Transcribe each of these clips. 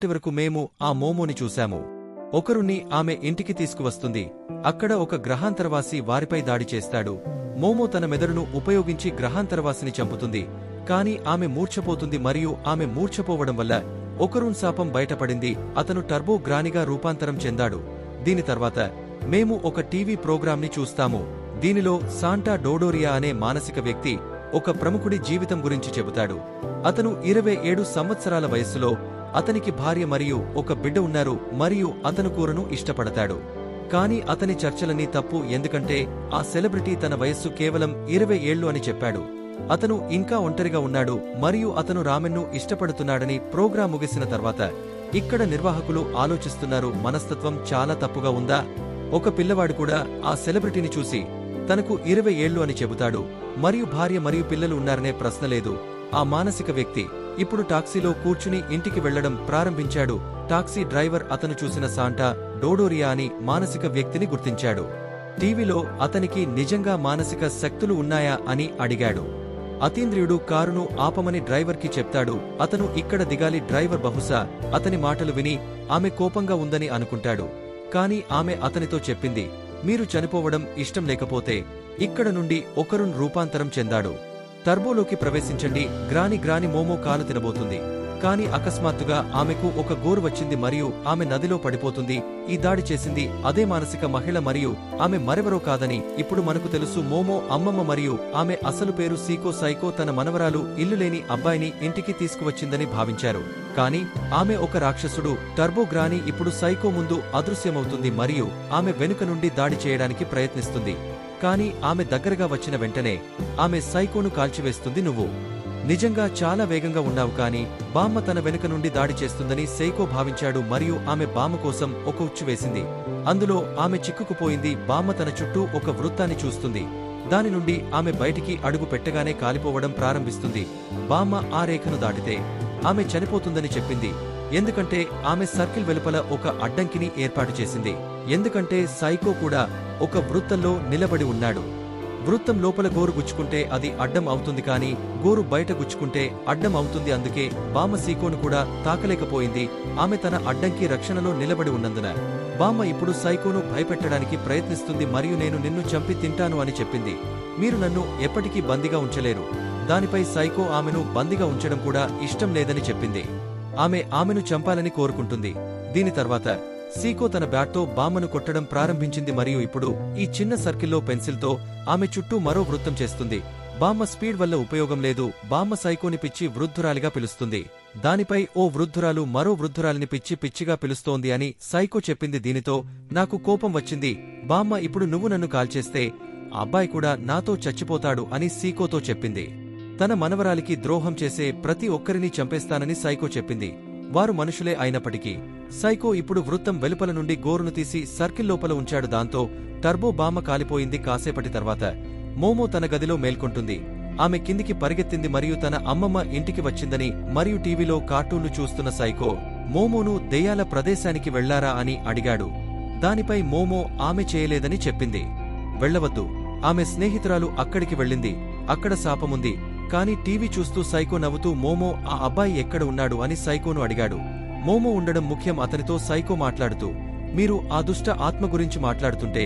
ఇప్పటివరకు మేము ఆ మోమోని చూశాము. ఒకరుని ఆమె ఇంటికి తీసుకువస్తుంది. అక్కడ ఒక గ్రహాంతరవాసి వారిపై దాడి చేస్తాడు. మోమో తన మెదడును ఉపయోగించి గ్రహాంతరవాసిని చంపుతుంది. కాని ఆమె మూర్ఛపోతుంది మరియు ఆమె మూర్ఛపోవడం వల్ల ఒకరున్ శాపం బయటపడింది. అతను టర్బో గ్రానిగా రూపాంతరం చెందాడు. దీని తర్వాత మేము ఒక టీవీ ప్రోగ్రాంని చూస్తాము. దీనిలో సాంటా డోడోరియా అనే మానసిక వ్యక్తి ఒక ప్రముఖుడి జీవితం గురించి చెబుతాడు. అతను 27 సంవత్సరాల వయస్సులో, అతనికి భార్య మరియు ఒక బిడ్డ ఉన్నారు మరియు అతను కూరను ఇష్టపడతాడు. కాని అతని చర్చలన్నీ తప్పు, ఎందుకంటే ఆ సెలబ్రిటీ తన వయస్సు కేవలం 20 ఏళ్లు అని చెప్పాడు. అతను ఇంకా ఒంటరిగా ఉన్నాడు మరియు అతను రామెన్ను ఇష్టపడుతున్నాడని ప్రోగ్రాం ముగిసిన తర్వాత ఇక్కడ నిర్వాహకులు ఆలోచిస్తున్నారు, మనస్తత్వం చాలా తప్పుగా ఉందా? ఒక పిల్లవాడు కూడా ఆ సెలబ్రిటీని చూసి తనకు 20 ఏళ్లు అని చెబుతాడు మరియు భార్య మరియు పిల్లలు ఉన్నారనే ప్రశ్న లేదు. ఆ మానసిక వ్యక్తి ఇప్పుడు టాక్సీలో కూర్చుని ఇంటికి వెళ్లడం ప్రారంభించాడు. టాక్సీ డ్రైవర్ అతను చూసిన సాంటా డోడోరియా అని మానసిక వ్యక్తిని గుర్తించాడు. టీవీలో అతనికి నిజంగా మానసిక శక్తులు ఉన్నాయా అని అడిగాడు. అతీంద్రియుడు కారును ఆపమని డ్రైవర్కి చెప్తాడు. అతను ఇక్కడ దిగాలి. డ్రైవర్ బహుశా అతని మాటలు విని ఆమె కోపంగా ఉందని అనుకుంటాడు. కాని ఆమె అతనితో చెప్పింది, మీరు చనిపోవడం ఇష్టం లేకపోతే ఇక్కడ నుండి ఒకరున్ రూపాంతరం చెందాడు. టర్బోలోకి ప్రవేశించండి. గ్రాని మోమో కాలు తినబోతుంది. కాని అకస్మాత్తుగా ఆమెకు ఒక గోరు వచ్చింది మరియు ఆమె నదిలో పడిపోతుంది. ఈ దాడి చేసింది అదే మానసిక మహిళ మరియు ఆమె మరెవరో కాదని ఇప్పుడు మనకు తెలుసు. మోమో అమ్మమ్మ మరియు ఆమె అసలు పేరు సైకో. తన మనవరాలు ఇల్లులేని అబ్బాయిని ఇంటికి తీసుకువచ్చిందని భావించారు. కాని ఆమె ఒక రాక్షసుడు. టర్బో గ్రాని ఇప్పుడు సైకో ముందు అదృశ్యమవుతుంది మరియు ఆమె వెనుక నుండి దాడి చేయడానికి ప్రయత్నిస్తుంది. కాని ఆమె దగ్గరగా వచ్చిన వెంటనే ఆమె సైకోను కాల్చివేస్తుంది. నువ్వు నిజంగా చాలా వేగంగా ఉన్నావు, కాని బామ్మ తన వెనుక నుండి దాడి చేస్తుందని సైకో భావించాడు మరియు ఆమె బామ్మ కోసం ఒక ఉచ్చు వేసింది. అందులో ఆమె చిక్కుకుపోయింది. బామ్మ తన చుట్టూ ఒక వృత్తాన్ని చూస్తుంది. దాని నుండి ఆమె బయటికి అడుగు పెట్టగానే కాలిపోవడం ప్రారంభిస్తుంది. బామ్మ ఆ రేఖను దాటితే ఆమె చనిపోతుందని చెప్పింది, ఎందుకంటే ఆమె సర్కిల్ వెలుపల ఒక అడ్డంకిని ఏర్పాటు చేసింది. ఎందుకంటే సైకో కూడా ఒక వృత్తంలో నిలబడి ఉన్నాడు. వృత్తం లోపల గోరు గుచ్చుకుంటే అది అడ్డం అవుతుంది, కాని గోరు బయట గుచ్చుకుంటే అడ్డం అవుతుంది. అందుకే బామ్మ సైకోను కూడా తాకలేకపోయింది. ఆమె తన అడ్డంకి రక్షణలో నిలబడి ఉన్నందున బామ్మ ఇప్పుడు సైకోను భయపెట్టడానికి ప్రయత్నిస్తుంది మరియు నేను నిన్ను చంపి తింటాను అని చెప్పింది. మీరు నన్ను ఎప్పటికీ బందీగా ఉంచలేరు. దానిపై సైకో ఆమెను బందీగా ఉంచడం కూడా ఇష్టం లేదని చెప్పింది. ఆమెను చంపాలని కోరుకుంటుంది. దీని తర్వాత సైకో తన బ్యాట్తో బామ్మను కొట్టడం ప్రారంభించింది మరియు ఇప్పుడు ఈ చిన్న సర్కిల్లో పెన్సిల్తో ఆమె చుట్టూ మరో వృత్తం చేస్తుంది. బామ్మ స్పీడ్ వల్ల ఉపయోగం లేదు. బామ్మ సైకోని పిచ్చి వృద్ధురాలిగా పిలుస్తుంది. దానిపై ఓ వృద్ధురాలు మరో వృద్ధురాలిని పిచ్చిగా పిలుస్తోంది అని సైకో చెప్పింది. దీనితో నాకు కోపం వచ్చింది. బామ్మ ఇప్పుడు నువ్వు నన్ను కాల్చేస్తే ఆ అబ్బాయి కూడా నాతో చచ్చిపోతాడు అని సైకోతో చెప్పింది. తన మనవరాలికి ద్రోహం చేసే ప్రతి ఒక్కరిని చంపేస్తానని సైకో చెప్పింది. వారు మనుషులే అయినప్పటికీ సైకో ఇప్పుడు వృత్తం వెలుపల నుండి గోరును తీసి సర్కిల్ లోపల ఉంచాడు. దాంతో టర్బో బామ్మ కాలిపోయింది. కాసేపటి తర్వాత మోమో తన గదిలో మేల్కొంటుంది. ఆమె కిందికి పరిగెత్తింది మరియు తన అమ్మమ్మ ఇంటికి వచ్చిందని మరియు టీవీలో కార్టూన్లు చూస్తున్న సైకో మోమోను దెయ్యాల ప్రదేశానికి వెళ్లారా అని అడిగాడు. దానిపై మోమో ఆమె చేయలేదని చెప్పింది. వెళ్లవద్దు, ఆమె స్నేహితురాలు అక్కడికి వెళ్ళింది. అక్కడ శాపముంది. కాని టీవీ చూస్తూ సైకో నవ్వుతూ మోమో ఆ అబ్బాయి ఎక్కడ ఉన్నాడు అని సైకోను అడిగాడు. మోమో ఉండడం ముఖ్యం. అతనితో సైకో మాట్లాడుతూ, మీరు ఆ దుష్ట ఆత్మ గురించి మాట్లాడుతుంటే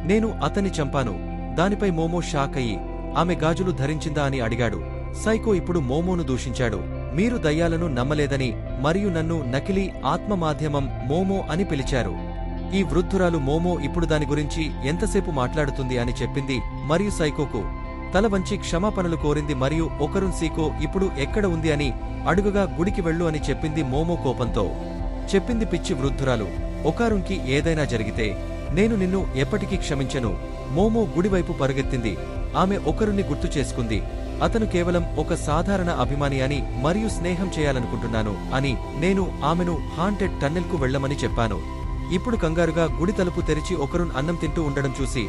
నేను అతన్ని చంపాను. దానిపై మోమో షాక్ అయ్యి ఆమె గాజులు ధరించిందా అని అడిగాడు. సైకో ఇప్పుడు మోమోను దూషించాడు. మీరు దయ్యాలను నమ్మలేదని మరియు నన్ను నకిలీ ఆత్మ మాధ్యమం మోమో అని పిలిచారు. ఈ వృద్ధురాలు మోమో ఇప్పుడు దాని గురించి ఎంతసేపు మాట్లాడుతుంది అని చెప్పింది మరియు సైకోకు తల వంచి క్షమాపణలు కోరింది మరియు ఒకరున్ సైకో ఇప్పుడు ఎక్కడ ఉంది అని అడుగగా గుడికి వెళ్ళు అని చెప్పింది. మోమో కోపంతో చెప్పింది, పిచ్చి వృద్ధురాలు, ఒకరున్కి ఏదైనా జరిగితే నేను నిన్ను ఎప్పటికీ క్షమించను. మోమో గుడివైపు పరుగెత్తింది. ఆమె ఒకరుని గుర్తు చేసుకుంది. అతను కేవలం ఒక సాధారణ అభిమాని అని మరియు స్నేహం చేయాలనుకుంటున్నాను అని నేను ఆమెను హాంటెడ్ టన్నెల్కు వెళ్లమని చెప్పాను. ఇప్పుడు కంగారుగా గుడి తలుపు తెరిచి ఒకరున్ అన్నం తింటూ ఉండడం చూసి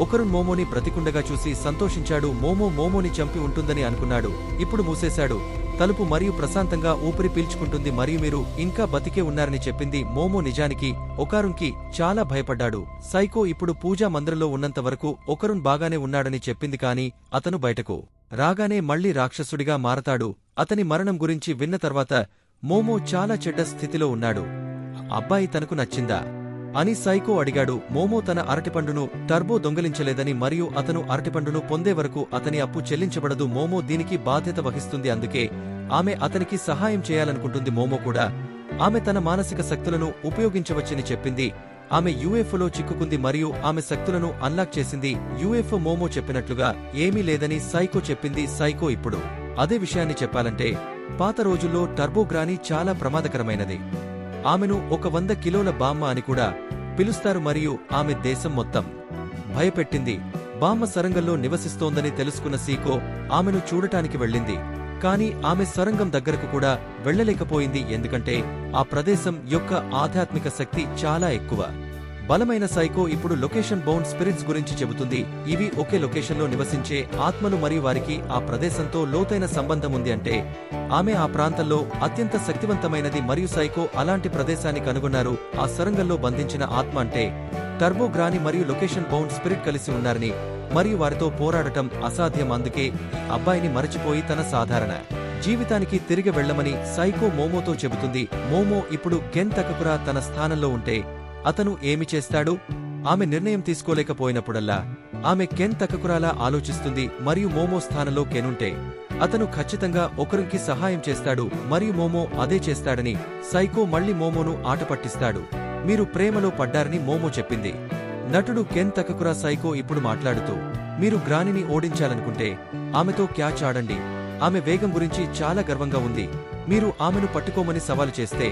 ఒకరున్ మోమోని బ్రతికుండగా చూసి సంతోషించాడు. మోమోని చంపి ఉంటుందని అనుకున్నాడు. ఇప్పుడు మూసేశాడు తలుపు మరియు ప్రశాంతంగా ఊపిరి పీల్చుకుంటుంది మరియు మీరు ఇంకా బతికే ఉన్నారని చెప్పింది. మోమో నిజానికి ఒకరున్కి చాలా భయపడ్డాడు. సైకో ఇప్పుడు పూజా మందిరంలో ఉన్నంత వరకు ఒకరున్ బాగానే ఉన్నాడని చెప్పింది. కాని అతను బయటకు రాగానే మళ్లీ రాక్షసుడిగా మారతాడు. అతని మరణం గురించి విన్న తర్వాత మోమో చాలా చెడ్డ స్థితిలో ఉన్నాడు. అబ్బాయి తనకు నచ్చిందా అని సైకో అడిగాడు. మోమో తన అరటిపండును టర్బో దొంగిలించలేదని మరియు అతను అరటిపండును పొందే వరకు అతని అప్పు చెల్లించబడదు. మోమో దీనికి బాధ్యత వహిస్తుంది, అందుకే ఆమె అతనికి సహాయం చేయాలనుకుంటుంది. మోమో కూడా ఆమె తన మానసిక శక్తులను ఉపయోగించవచ్చని చెప్పింది. ఆమె యుఎఫ్ఓలో చిక్కుకుంది మరియు ఆమె శక్తులను అన్లాక్ చేసింది. యుఎఫ్ఓ మోమో చెప్పినట్లుగా ఏమీ లేదని సైకో చెప్పింది. సైకో ఇప్పుడు అదే విషయాన్ని చెప్పాలంటే, పాత రోజుల్లో టర్బోగ్రాని చాలా ప్రమాదకరమైనది. ఆమెను 100 కిలోల బామ్మ అని కూడా పిలుస్తారు మరియు ఆమె దేశం మొత్తం భయపెట్టింది. బామ్మ సొరంగంలో నివసిస్తోందని తెలుసుకున్న సీకో ఆమెను చూడటానికి వెళ్ళింది. కాని ఆమె సొరంగం దగ్గరకు కూడా వెళ్లలేకపోయింది, ఎందుకంటే ఆ ప్రదేశం యొక్క ఆధ్యాత్మిక శక్తి చాలా ఎక్కువ. బలమైన సైకో ఇప్పుడు లొకేషన్ బౌండ్ స్పిరిట్స్ గురించి చెబుతుంది. ఇవి ఒకే లొకేషన్లో నివసించే ఆత్మలు మరియు వారికి ఆ ప్రదేశంతో లోతైన సంబంధం ఉంది. అంటే ఆమె ఆ ప్రాంతంలో అత్యంత శక్తివంతమైనది మరియు సైకో అలాంటి ప్రదేశాన్ని కనుగొన్నారు. ఆ సొరంగంలో బంధించిన ఆత్మ అంటే టర్బోగ్రాని మరియు లొకేషన్ బౌండ్ స్పిరిట్ కలిసి ఉన్నారని మరియు వారితో పోరాడటం అసాధ్యం. అందుకే అబ్బాయిని మరచిపోయి తన సాధారణ జీవితానికి తిరిగి వెళ్లమని సైకో మోమోతో చెబుతుంది. మోమో ఇప్పుడు కెన్ తకకురా తన స్థానంలో ఉంటే అతను ఏమి చేస్తాడు? ఆమె నిర్ణయం తీసుకోలేకపోయినప్పుడల్లా ఆమె కెన్ తకకురాలా ఆలోచిస్తుంది మరియు మోమో స్థానంలో కెనుంటే అతను ఖచ్చితంగా ఒకరికి సహాయం చేస్తాడు మరియు మోమో అదే చేస్తాడని సైకో మళ్లీ మోమోను ఆట పట్టిస్తాడు. మీరు ప్రేమలో పడ్డారని మోమో చెప్పింది. నటుడు కెన్ తకకురా సైకో ఇప్పుడు మాట్లాడుతూ, మీరు గ్రానిని ఓడించాలనుకుంటే ఆమెతో క్యాచ్ ఆడండి. ఆమె వేగం గురించి చాలా గర్వంగా ఉంది. మీరు ఆమెను పట్టుకోమని సవాలు చేస్తే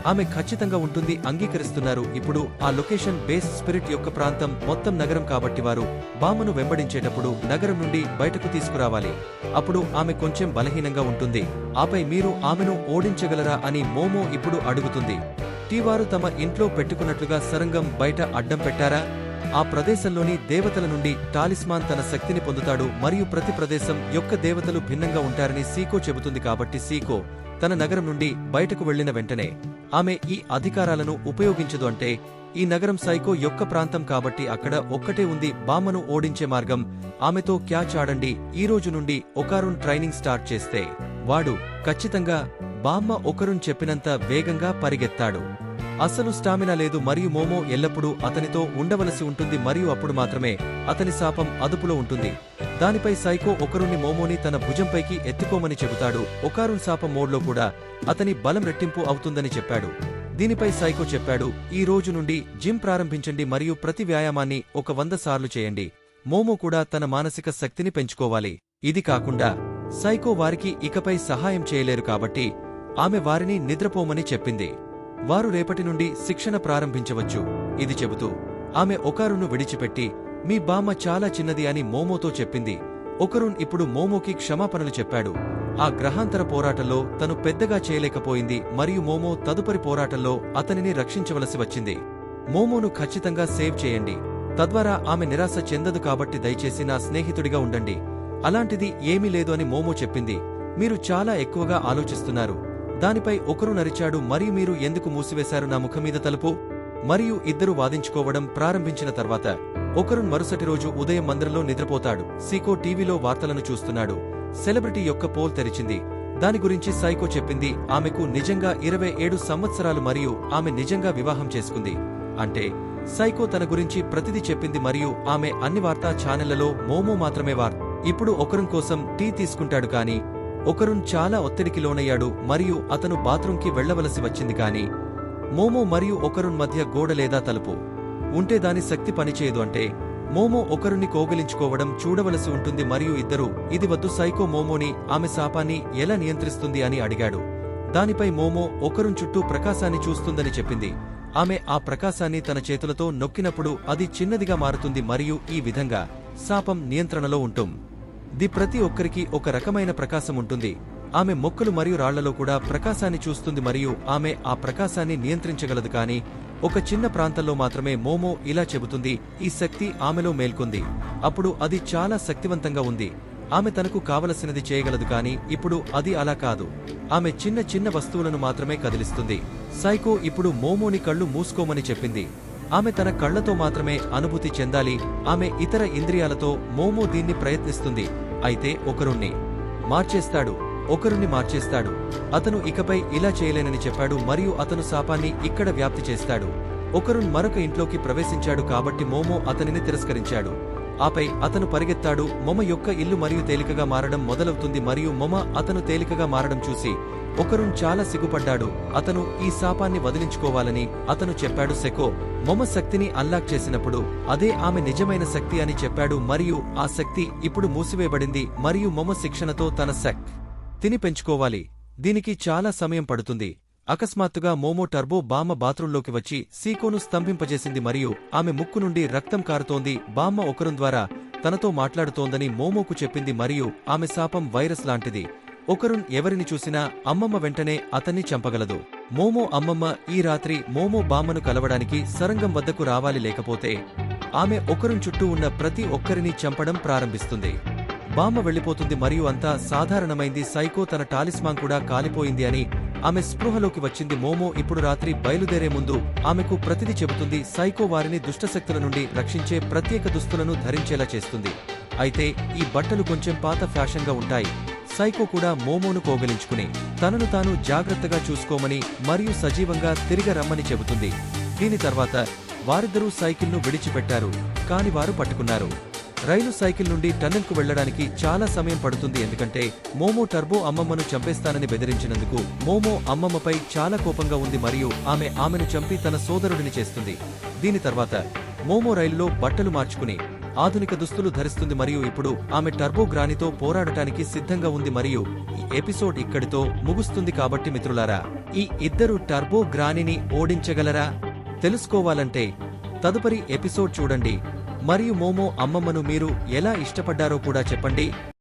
ఆమె ఖచ్చితంగా ఉంటుంది. అంగీకరిస్తున్నారు. ఇప్పుడు ఆ లొకేషన్ బేస్ స్పిరిట్ యొక్క ప్రాంతం మొత్తం నగరం కాబట్టి వారు బామ్మను వెంబడించేటప్పుడు నగరం నుండి బయటకు తీసుకురావాలి. అప్పుడు ఆమె కొంచెం బలహీనంగా ఉంటుంది. ఆపై మీరు ఆమెను ఓడించగలరా అని మోమో ఇప్పుడు అడుగుతుంది. టీవారు తమ ఇంట్లో పెట్టుకున్నట్లుగా సొరంగం బయట అడ్డం పెట్టారా? ఆ ప్రదేశంలోని దేవతల నుండి టాలిస్మాన్ తన శక్తిని పొందుతాడు మరియు ప్రతి ప్రదేశం యొక్క దేవతలు భిన్నంగా ఉంటారని సీకో చెబుతుంది. కాబట్టి సీకో తన నగరం నుండి బయటకు వెళ్లిన వెంటనే ఆమె ఈ అధికారాలను ఉపయోగించదు. అంటే ఈ నగరం సైకో యొక్క ప్రాంతం కాబట్టి అక్కడ ఒక్కటే ఉంది బామ్మను ఓడించే మార్గం. ఆమెతో క్యాచ్ ఆడండి. ఈ రోజు నుండి ఒకరున్ ట్రైనింగ్ స్టార్ట్ చేస్తే వాడు ఖచ్చితంగా బామ్మ ఒకరున్ చెప్పినంత వేగంగా పరిగెత్తాడు. అసలు స్టామినా లేదు మరియు మోమో ఎల్లప్పుడూ అతనితో ఉండవలసి ఉంటుంది మరియు అప్పుడు మాత్రమే అతని శాపం అదుపులో ఉంటుంది. దానిపై సైకో ఒకరుని మోమోని తన భుజంపైకి ఎత్తుకోమని చెబుతాడు. ఒకరున్ శాపం మోడ్లో కూడా అతని బలం రెట్టింపు అవుతుందని చెప్పాడు. దీనిపై సైకో చెప్పాడు, ఈ రోజు నుండి జిమ్ ప్రారంభించండి మరియు ప్రతి వ్యాయామాన్ని 100 సార్లు చేయండి. మోమో కూడా తన మానసిక శక్తిని పెంచుకోవాలి. ఇది కాకుండా సైకో వారికి ఇకపై సహాయం చేయలేరు కాబట్టి ఆమె వారిని నిద్రపోమని చెప్పింది. వారు రేపటి నుండి శిక్షణ ప్రారంభించవచ్చు. ఇది చెబుతూ ఆమె ఒకరును విడిచిపెట్టి మీ బామ్మ చాలా చిన్నది అని మోమోతో చెప్పింది. ఒకరున్ ఇప్పుడు మోమోకి క్షమాపణలు చెప్పాడు. ఆ గ్రహాంతర పోరాటంలో తను పెద్దగా చేయలేకపోయింది మరియు మోమో తదుపరి పోరాటంలో అతనిని రక్షించవలసి వచ్చింది. మోమోను ఖచ్చితంగా సేవ్ చేయండి, తద్వారా ఆమె నిరాశ చెందదు. కాబట్టి దయచేసి నా స్నేహితుడిగా ఉండండి. అలాంటిది ఏమీ లేదు అని మోమో చెప్పింది. మీరు చాలా ఎక్కువగా ఆలోచిస్తున్నారు. దానిపై ఒకరు నరిచాడు మరియు మీరు ఎందుకు మూసివేశారు నా ముఖమీద తలుపు? మరియు ఇద్దరు వాదించుకోవడం ప్రారంభించిన తర్వాత ఒకరు మరుసటి రోజు ఉదయం మందిరంలో నిద్రపోతాడు. సీకో టీవీలో వార్తలను చూస్తున్నాడు. సెలబ్రిటీ యొక్క పోల్ తెరిచింది. దాని గురించి సైకో చెప్పింది. ఆమెకు నిజంగా 27 సంవత్సరాలు మరియు ఆమె నిజంగా వివాహం చేసుకుంది. అంటే సైకో తన గురించి ప్రతిదీ చెప్పింది మరియు ఆమె అన్ని వార్తా ఛానళ్లలో మోమో మాత్రమే ఇప్పుడు ఒకరున్ కోసం టీ తీసుకుంటాడు. కాని ఒకరున్ చాలా ఒత్తిడికి లోనయ్యాడు మరియు అతను బాత్రూంకి వెళ్లవలసి వచ్చింది. కాని మోమో మరియు ఒకరున్ మధ్య గోడ లేదా తలుపు ఉంటే దాని శక్తి పనిచేయదు. అంటే మోమో ఒకరుని కోగిలించుకోవడం చూడవలసి ఉంటుంది మరియు ఇద్దరు ఇది వద్దు. సైకో మోమోని ఆమె శాపాన్ని ఎలా నియంత్రిస్తుంది అని అడిగాడు. దానిపై మోమో ఒకరున్ చుట్టూ ప్రకాశాన్ని చూస్తుందని చెప్పింది. ఆమె ఆ ప్రకాశాన్ని తన చేతులతో నొక్కినప్పుడు అది చిన్నదిగా మారుతుంది మరియు ఈ విధంగా శాపం నియంత్రణలో ఉంటుంది. ప్రతి ఒక్కరికి ఒక రకమైన ప్రకాశం ఉంటుంది. ఆమె మొక్కలు మరియు రాళ్లలో కూడా ప్రకాశాన్ని చూస్తుంది మరియు ఆమె ఆ ప్రకాశాన్ని నియంత్రించగలదు. కాని ఒక చిన్న ప్రాంతంలో మాత్రమే. మోమో ఇలా చెబుతుంది, ఈ శక్తి ఆమెలో మేల్కొంది. అప్పుడు అది చాలా శక్తివంతంగా ఉంది. ఆమె తనకు కావలసినది చేయగలదు. కాని ఇప్పుడు అది అలా కాదు. ఆమె చిన్న చిన్న వస్తువులను మాత్రమే కదిలిస్తుంది. సైకో ఇప్పుడు మోమోని కళ్ళు మూసుకోమని చెప్పింది. ఆమె తన కళ్లతో మాత్రమే అనుభూతి చెందాలి. ఆమె ఇతర ఇంద్రియాలతో మోమో దీన్ని ప్రయత్నిస్తుంది. అయితే ఒకరుణ్ణి మార్చేస్తాడు. ఒకరుని మార్చేస్తాడు. అతను ఇకపై ఇలా చేయలేనని చెప్పాడు మరియు అతను శాపాన్ని ఇక్కడ వ్యాప్తి చేస్తాడు. ఒకరున్ మరొక ఇంట్లోకి ప్రవేశించాడు కాబట్టి మోమో అతనిని తిరస్కరించాడు. ఆపై అతను పరిగెత్తాడు. మొమ యొక్క ఇల్లు మరియు తేలికగా మారడం మొదలవుతుంది మరియు మొమ అతను తేలికగా మారడం చూసి ఒకరున్ చాలా సిగ్గుపడ్డాడు. అతను ఈ శాపాన్ని వదిలించుకోవాలని అతను చెప్పాడు. సెకో మొమ శక్తిని అన్లాక్ చేసినప్పుడు అదే ఆమె నిజమైన శక్తి అని చెప్పాడు మరియు ఆ శక్తి ఇప్పుడు మూసివేయబడింది మరియు మొమ శిక్షణతో తన శక్తిని పెంచుకోవాలి. దీనికి చాలా సమయం పడుతుంది. అకస్మాత్తుగా మోమో టర్బో బామ్మ బాత్రూంలోకి వచ్చి సీకోను స్తంభింపజేసింది మరియు ఆమె ముక్కు నుండి రక్తం కారుతోంది. బామ్మ ఒకరున్ ద్వారా తనతో మాట్లాడుతోందని మోమోకు చెప్పింది మరియు ఆమె శాపం వైరస్ లాంటిది. ఒకరున్ ఎవరిని చూసినా అమ్మమ్మ వెంటనే అతన్ని చంపగలదు. మోమో అమ్మమ్మ ఈ రాత్రి మోమో బామ్మను కలవడానికి సొరంగం వద్దకు రావాలి, లేకపోతే ఆమె ఒకరున్ చుట్టూ ఉన్న ప్రతి ఒక్కరిని చంపడం ప్రారంభిస్తుంది. బామ్మ వెళ్లిపోతుంది మరియు అంతా సాధారణమైంది. సైకో తన టాలిస్మాన్ కూడా కాలిపోయింది అని ఆమె స్పృహలోకి వచ్చింది. మోమో ఇప్పుడు రాత్రి బయలుదేరే ముందు ఆమెకు ప్రతిదీ చెబుతుంది. సైకో వారిని దుష్టశక్తుల నుండి రక్షించే ప్రత్యేక దుస్తులను ధరించేలా చేస్తుంది. అయితే ఈ బట్టలు కొంచెం పాత ఫ్యాషన్గా ఉంటాయి. సైకో కూడా మోమోను కోగలించుకుని తనను తాను జాగ్రత్తగా చూసుకోమని మరియు సజీవంగా తిరిగి రమ్మని చెబుతుంది. దీని తర్వాత వారిద్దరూ సైకిల్ను విడిచిపెట్టారు, కాని వారు పట్టుకున్నారు. రైలు సైకిల్ నుండి టన్నెల్కు వెళ్లడానికి చాలా సమయం పడుతుంది, ఎందుకంటే మోమో టర్బో అమ్మమ్మను చంపేస్తానని బెదిరించినందుకు మోమో అమ్మమ్మపై చాలా కోపంగా ఉంది మరియు ఆమెను చంపి తన సోదరుడిని చేస్తుంది. దీని తర్వాత మోమో రైలులో బట్టలు మార్చుకుని ఆధునిక దుస్తులు ధరిస్తుంది మరియు ఇప్పుడు ఆమె టర్బో గ్రానితో పోరాడటానికి సిద్ధంగా ఉంది మరియు ఈ ఎపిసోడ్ ఇక్కడితో ముగుస్తుంది. కాబట్టి మిత్రులారా, ఈ ఇద్దరు టర్బో గ్రానిని ఓడించగలరా తెలుసుకోవాలంటే తదుపరి ఎపిసోడ్ చూడండి మరియు మోమో అమ్మమ్మను మీరు ఎలా ఇష్టపడ్డారో కూడా చెప్పండి.